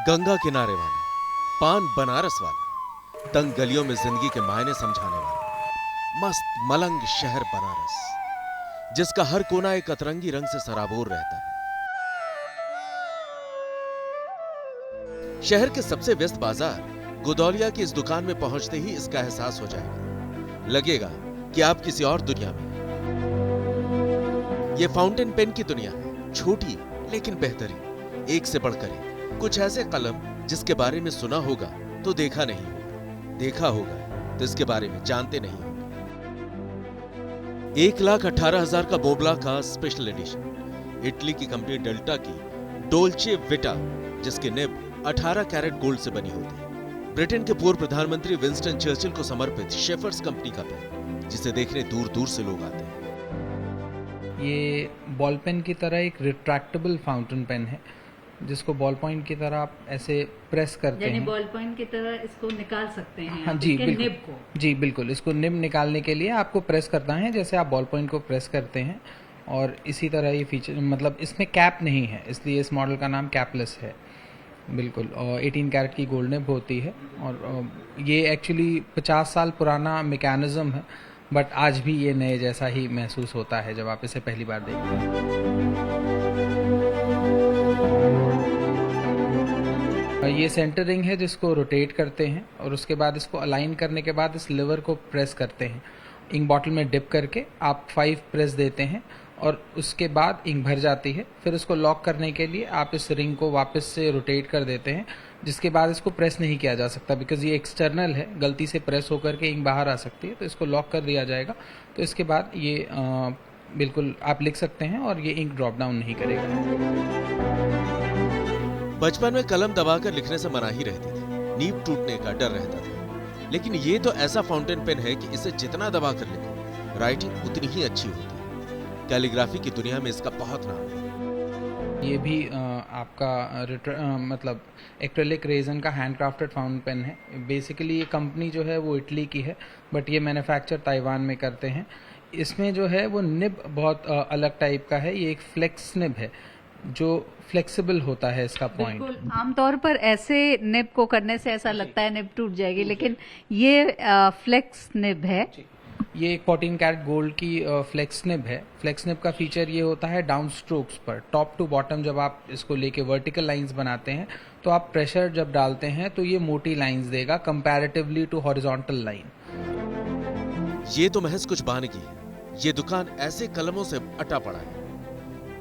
गंगा किनारे वाला, पान बनारस वाला, तंग गलियों में जिंदगी के मायने समझाने वाला मस्त मलंग शहर बनारस, जिसका हर कोना एक अतरंगी रंग से सराबोर रहता है। शहर के सबसे व्यस्त बाजार गुदौलिया की इस दुकान में पहुंचते ही इसका एहसास हो जाएगा। लगेगा कि आप किसी और दुनिया में। यह फाउंटेन पेन की दुनिया है, छोटी लेकिन बेहतरीन, एक से बढ़कर एक। कुछ ऐसे कलम जिसके बारे में सुना होगा तो देखा नहीं होगा, देखा होगा तो इसके बारे में जानते नहीं होंगे। 1,18,000 का बोबला का स्पेशल एडिशन, इटली की कंपनी डेल्टा की डोल्चे विटा, जिसकी निब 18 कैरेट गोल्ड से बनी होती है। ब्रिटेन के पूर्व प्रधानमंत्री विंस्टन चर्चिल को समर्पित शेफर्स कंपनी का पेन, जिसे देखने दूर दूर से लोग आते हैं। ये बॉल पेन की तरह एक रिट्रैक्टेबल फाउंटेन पेन है, जिसको बॉल पॉइंट की तरह आप ऐसे प्रेस करते हैं। बॉल पॉइंट की तरह इसको निकाल सकते हैं। हाँ जी, बिल्कुल। निब को जी बिल्कुल, इसको निब निकालने के लिए आपको प्रेस करना है, जैसे आप बॉल पॉइंट को प्रेस करते हैं। और इसी तरह ये फीचर, मतलब इसमें कैप नहीं है, इसलिए इस मॉडल का नाम कैपलेस है। बिल्कुल, और 18 कैरेट की गोल्ड निब होती है। और ये एक्चुअली 50 साल पुराना मैकेनिज्म है, बट आज भी ये नए जैसा ही महसूस होता है जब आप इसे पहली बार देखते हैं। ये सेंटर रिंग है जिसको रोटेट करते हैं, और उसके बाद इसको अलाइन करने के बाद इस लिवर को प्रेस करते हैं। इंक बॉटल में डिप करके आप 5 प्रेस देते हैं और उसके बाद इंक भर जाती है। फिर इसको लॉक करने के लिए आप इस रिंग को वापस से रोटेट कर देते हैं, जिसके बाद इसको प्रेस नहीं किया जा सकता, बिकॉज ये एक्सटर्नल है, गलती से प्रेस होकर के इंक बाहर आ सकती है। तो इसको लॉक कर दिया जाएगा, तो इसके बाद ये बिल्कुल आप लिख सकते हैं और ये इंक ड्रॉप डाउन नहीं करेगा। बचपन में कलम दबाकर लिखने से मनाही रहती थी, नीब टूटने का डर रहता था। लेकिन ये तो ऐसा फाउंटेन पेन है कि इसे जितना दबाकर लिखो, राइटिंग उतनी ही अच्छी होती है। कैलीग्राफी की दुनिया में इसका बहुत नाम है। ये भी आपका मतलब एक्रेलिक रेजन का हैंडक्राफ्टेड फाउंटेन पेन है। बेसिकली ये कंपनी जो है वो इटली की है, बट ये मैन्युफैक्चर ताइवान में करते हैं। इसमें जो है वो निब बहुत अलग टाइप का है। ये एक फ्लेक्स निब है जो फ्लेक्सिबल होता है इसका पॉइंट। बिल्कुल, आमतौर पर ऐसे निब को करने से ऐसा लगता है निब टूट जाएगी, लेकिन ये फ्लेक्स निब है। ये एक 14 कैरेट गोल्ड की फ्लेक्स निब है। फ्लेक्स निब का फीचर ये होता है डाउन स्ट्रोक्स पर, टॉप टू बॉटम जब आप इसको लेके वर्टिकल लाइंस बनाते हैं तो आप प्रेशर जब डालते हैं तो ये मोटी लाइंस देगा कंपैरेटिवली टू हॉरिजॉन्टल लाइन। ये तो महज कुछ बहानगी है, ये दुकान ऐसे कलमों से अटा पड़ा है।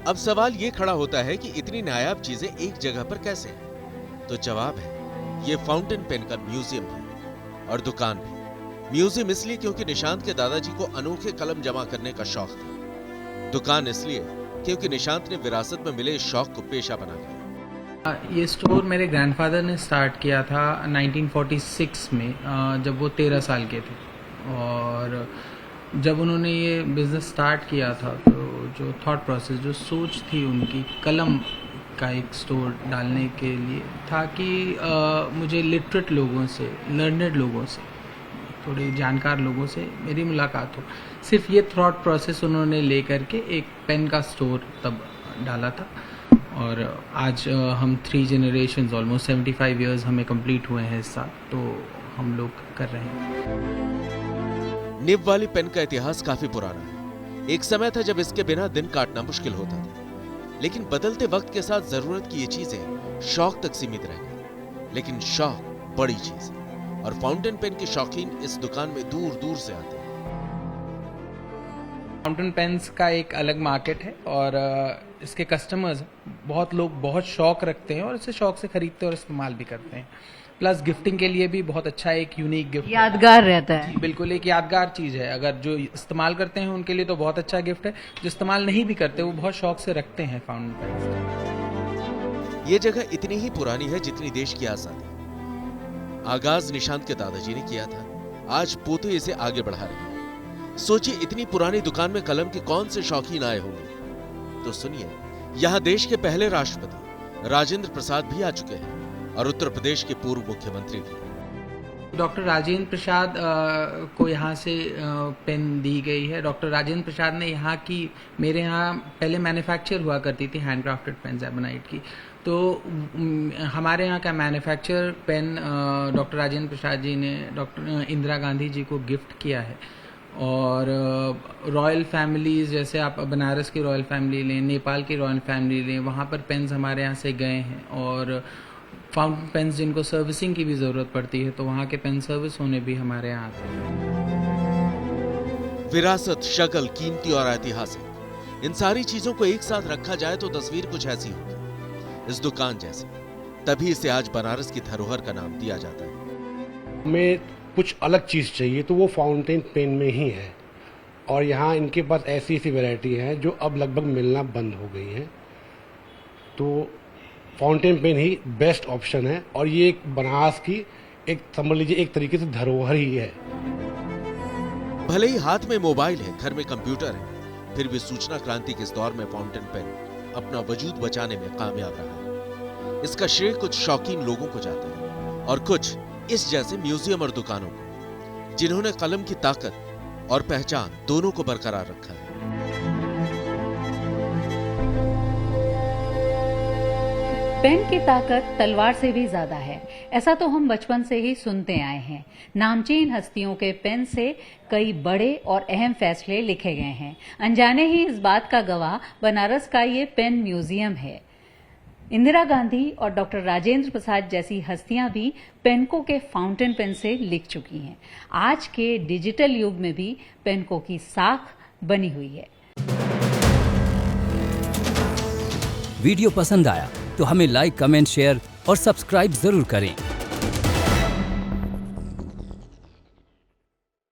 अब सवाल ये खड़ा होता है कि इतनी नायाब चीजें एक जगह पर कैसे हैं? तो जवाब है, ये फाउंटेन पेन का म्यूजियम है और दुकान भी। म्यूजियम इसलिए क्योंकि निशांत के दादाजी को अनोखे कलम जमा करने का शौक था। दुकान इसलिए क्योंकि निशांत ने विरासत में मिले इस शौक को पेशा बना लिया। ये स्टोर मेरे ग्रैंडफादर ने स्टार्ट किया था 1946 में, जब वो 13 साल के थे। और जब उन्होंने ये बिज़नेस स्टार्ट किया था तो जो थॉट प्रोसेस, जो सोच थी उनकी कलम का एक स्टोर डालने के लिए था कि मुझे लिटरेट लोगों से, लर्नड लोगों से, थोड़े जानकार लोगों से मेरी मुलाकात हो। सिर्फ ये थॉट प्रोसेस उन्होंने ले करके एक पेन का स्टोर तब डाला था। और आज हम 3 जनरेशन्स, ऑलमोस्ट 75 ईयर्स हमें कंप्लीट हुए हैं इस साल, तो हम लोग कर रहे हैं। निब वाली पेन का इतिहास काफी पुराना है। एक समय था जब इसके बिना दिन काटना मुश्किल होता था, लेकिन बदलते वक्त के साथ जरूरत की ये चीजें शौक तक सीमित रह गई। लेकिन शौक बड़ी चीज है और फाउंटेन पेन के शौकीन इस दुकान में दूर दूर से आते हैं। फाउंटेन पेन्स का एक अलग मार्केट है और इसके कस्टमर्स, बहुत लोग बहुत शौक रखते हैं और इसे शौक से खरीदते हैं और इस्तेमाल भी करते हैं। प्लस गिफ्टिंग के लिए भी बहुत अच्छा एक यूनिक गिफ्ट, यादगार रहता है। बिल्कुल एक यादगार चीज़ है। अगर जो इस्तेमाल करते हैं उनके लिए तो बहुत अच्छा गिफ्ट है, जो इस्तेमाल नहीं भी करते वो बहुत शौक से रखते हैं फाउंटेन पेन्स। ये जगह इतनी ही पुरानी है जितनी देश की आजादी। आगाज निशांत के दादाजी ने किया था, आज पोते इसे आगे बढ़ा रहे हैं। सोचिए, इतनी पुरानी दुकान में कलम के कौन से शौकीन आए होंगे। तो सुनिए, यहाँ देश के पहले राष्ट्रपति राजेंद्र प्रसाद भी आ चुके हैं और उत्तर प्रदेश के पूर्व मुख्यमंत्री भी। डॉक्टर राजेंद्र प्रसाद को यहाँ से पेन दी गई है। डॉक्टर राजेंद्र प्रसाद ने यहाँ की, मेरे यहाँ पहले मैन्युफैक्चर हुआ करती थी हैंडक्राफ्टेड पेन्स एबोनाइट की, तो हमारे यहाँ का manufacture pen doctor Rajendra Prasad ji ने डॉक्टर इंदिरा गांधी जी को गिफ्ट किया है। और रॉयल फैमिलीज़, जैसे आप बनारस की रॉयल फैमिली लें, नेपाल की रॉयल फैमिली लें, वहाँ पर पेन्स हमारे यहाँ से गए हैं। और फाउंटेन पेन्स जिनको सर्विसिंग की भी ज़रूरत पड़ती है, तो वहाँ के पेन सर्विस होने भी हमारे यहाँ आते हैं। विरासत, शक्ल, कीमती और ऐतिहासिक, इन सारी चीजों को एक साथ रखा जाए तो तस्वीर कुछ ऐसी होगी, इस दुकान जैसी। तभी इसे आज बनारस की धरोहर का नाम दिया जाता है। हमें कुछ अलग चीज़ चाहिए तो वो फाउंटेन पेन में ही है। और यहाँ इनके पास ऐसी ऐसी वैरायटी है जो अब लगभग मिलना बंद हो गई हैं। तो फाउंटेन पेन ही बेस्ट ऑप्शन है। और ये एक बनारस की एक, समझ लीजिए, एक तरीके से धरोहर ही है। भले ही हाथ में मोबाइल है, घर में कंप्यूटर है, फिर भी सूचना क्रांति के इस दौर में फाउंटेन पेन अपना वजूद बचाने में कामयाब रहा है। इसका श्रेय कुछ शौकीन लोगों को जाता है और कुछ इस जैसे म्यूजियम और दुकानों को, जिन्होंने कलम की ताकत और पहचान दोनों को बरकरार रखा है। पेन की ताकत तलवार से भी ज्यादा है, ऐसा तो हम बचपन से ही सुनते आए हैं। नामचीन हस्तियों के पेन से कई बड़े और अहम फैसले लिखे गए हैं। अनजाने ही इस बात का गवाह बनारस का ये पेन म्यूजियम है। इंदिरा गांधी और डॉक्टर राजेंद्र प्रसाद जैसी हस्तियां भी पेनको के फाउंटेन पेन से लिख चुकी हैं। आज के डिजिटल युग में भी पेनको की साख बनी हुई है। वीडियो पसंद आया तो हमें लाइक, कमेंट, शेयर और सब्सक्राइब जरूर करें।